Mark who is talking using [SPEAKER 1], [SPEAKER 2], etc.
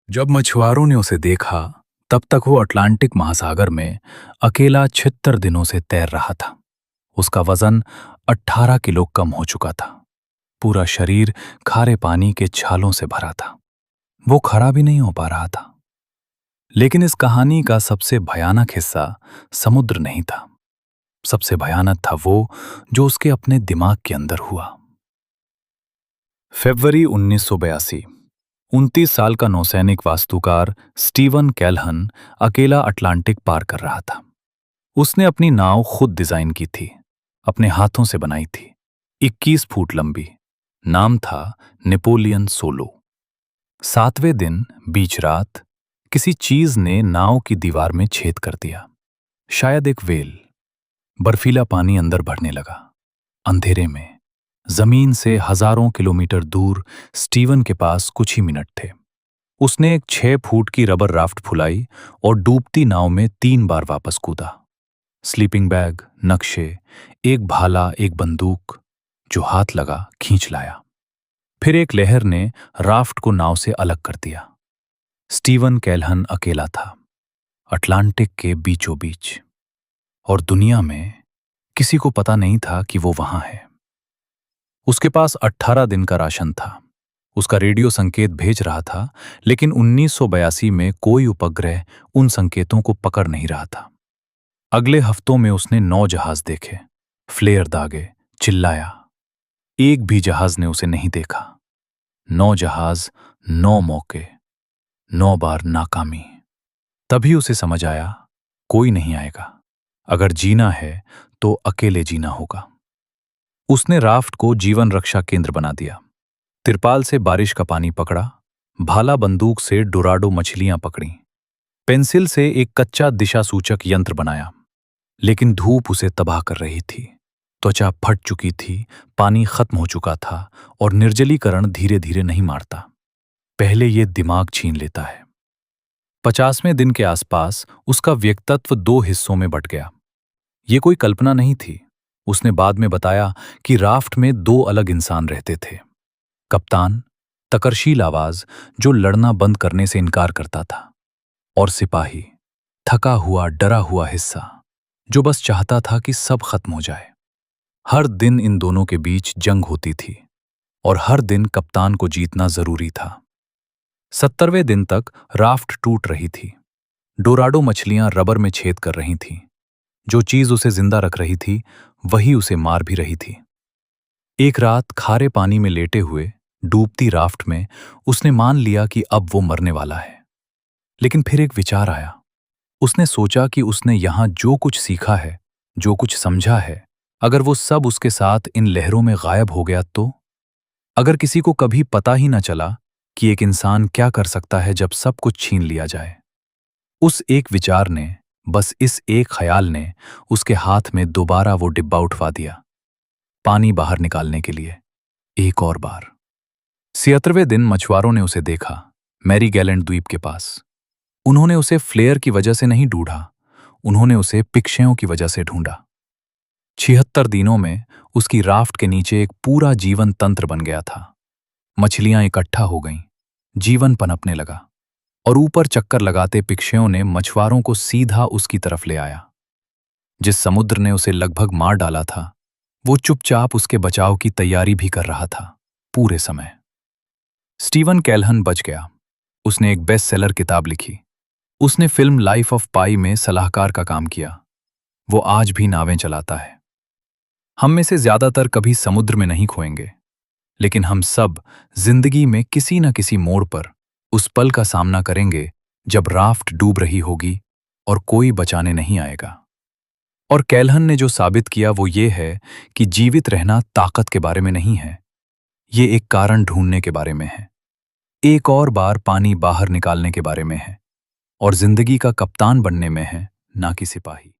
[SPEAKER 1] जब मछुआरों ने उसे देखा, तब तक वो अटलांटिक महासागर में अकेला 76 दिनों से तैर रहा था। उसका वजन 18 किलो कम हो चुका था। पूरा शरीर खारे पानी के छालों से भरा था। वो खड़ा भी नहीं हो पा रहा था। लेकिन इस कहानी का सबसे भयानक हिस्सा समुद्र नहीं था। सबसे भयानक था वो जो उसके अपने दिमाग के अंदर हुआ। फरवरी 1982। 29 साल का नौसैनिक वास्तुकार स्टीवन कैल्हन अकेला अटलांटिक पार कर रहा था। उसने अपनी नाव खुद डिजाइन की थी, अपने हाथों से बनाई थी, 21 फुट लंबी। नाम था नेपोलियन सोलो। 7वें दिन बीच रात किसी चीज ने नाव की दीवार में छेद कर दिया। शायद एक व्हेल। बर्फीला पानी अंदर भरने लगा। अंधेरे में जमीन से हजारों किलोमीटर दूर स्टीवन के पास कुछ ही मिनट थे। उसने एक 6 फुट की रबर राफ्ट फुलाई और डूबती नाव में 3 बार वापस कूदा। स्लीपिंग बैग, नक्शे, एक भाला, एक बंदूक, जो हाथ लगा खींच लाया। फिर एक लहर ने राफ्ट को नाव से अलग कर दिया। स्टीवन कैल्हन अकेला था, अटलांटिक के बीचों बीच, और दुनिया में किसी को पता नहीं था कि वो वहां है। उसके पास 18 दिन का राशन था। उसका रेडियो संकेत भेज रहा था, लेकिन 1982 में कोई उपग्रह उन संकेतों को पकड़ नहीं रहा था। अगले हफ्तों में उसने 9 जहाज देखे, फ्लेयर दागे, चिल्लाया। एक भी जहाज ने उसे नहीं देखा। 9 जहाज, 9 मौके, 9 बार नाकामी। तभी उसे समझ आया, कोई नहीं आएगा। अगर जीना है तो अकेले जीना होगा। उसने राफ्ट को जीवन रक्षा केंद्र बना दिया। तिरपाल से बारिश का पानी पकड़ा, भाला बंदूक से डोराडो मछलियां पकड़ी, पेंसिल से एक कच्चा दिशा सूचक यंत्र बनाया। लेकिन धूप उसे तबाह कर रही थी। त्वचा फट चुकी थी, पानी खत्म हो चुका था और निर्जलीकरण धीरे धीरे नहीं मारता, पहले ये दिमाग छीन लेता है। 50वें दिन के आसपास उसका व्यक्तित्व 2 हिस्सों में बट गया। ये कोई कल्पना नहीं थी। उसने बाद में बताया कि राफ्ट में 2 अलग इंसान रहते थे। कप्तान, तकरशील आवाज जो लड़ना बंद करने से इनकार करता था, और सिपाही, थका हुआ, डरा हुआ हिस्सा जो बस चाहता था कि सब खत्म हो जाए। हर दिन इन दोनों के बीच जंग होती थी, और हर दिन कप्तान को जीतना जरूरी था। 70वें दिन तक राफ्ट टूट रही थी। डोराडो मछलियां रबर में छेद कर रही थीं। जो चीज उसे जिंदा रख रही थी, वही उसे मार भी रही थी। एक रात खारे पानी में लेटे हुए डूबती राफ्ट में उसने मान लिया कि अब वो मरने वाला है। लेकिन फिर एक विचार आया। उसने सोचा कि उसने यहां जो कुछ सीखा है, जो कुछ समझा है, अगर वो सब उसके साथ इन लहरों में गायब हो गया तो? अगर किसी को कभी पता ही न चला कि एक इंसान क्या कर सकता है जब सब कुछ छीन लिया जाए। उस एक विचार ने, बस इस एक ख्याल ने, उसके हाथ में दोबारा वो डिब्बा उठवा दिया, पानी बाहर निकालने के लिए, एक और बार। 76वें दिन मछुआरों ने उसे देखा, मैरी गैलेंट द्वीप के पास। उन्होंने उसे फ्लेयर की वजह से नहीं ढूंढा, उन्होंने उसे पिक्शेयों की वजह से ढूंढा। 76 दिनों में उसकी राफ्ट के नीचे एक पूरा जीवन तंत्र बन गया था। मछलियां इकट्ठा हो गईं, जीवन पनपने लगा, और ऊपर चक्कर लगाते पिक्शेयों ने मछुआरों को सीधा उसकी तरफ ले आया। जिस समुद्र ने उसे लगभग मार डाला था, वो चुपचाप उसके बचाव की तैयारी भी कर रहा था पूरे समय। स्टीवन कैल्हन बच गया। उसने एक बेस्ट सेलर किताब लिखी। उसने फिल्म लाइफ ऑफ पाई में सलाहकार का काम किया। वो आज भी नावें चलाता है। हम में से ज्यादातर कभी समुद्र में नहीं खोएंगे, लेकिन हम सब जिंदगी में किसी न किसी मोड़ पर उस पल का सामना करेंगे जब राफ्ट डूब रही होगी और कोई बचाने नहीं आएगा। और कैल्हन ने जो साबित किया वो ये है कि जीवित रहना ताकत के बारे में नहीं है, ये एक कारण ढूंढने के बारे में है, एक और बार पानी बाहर निकालने के बारे में है, और जिंदगी का कप्तान बनने में है, ना कि सिपाही।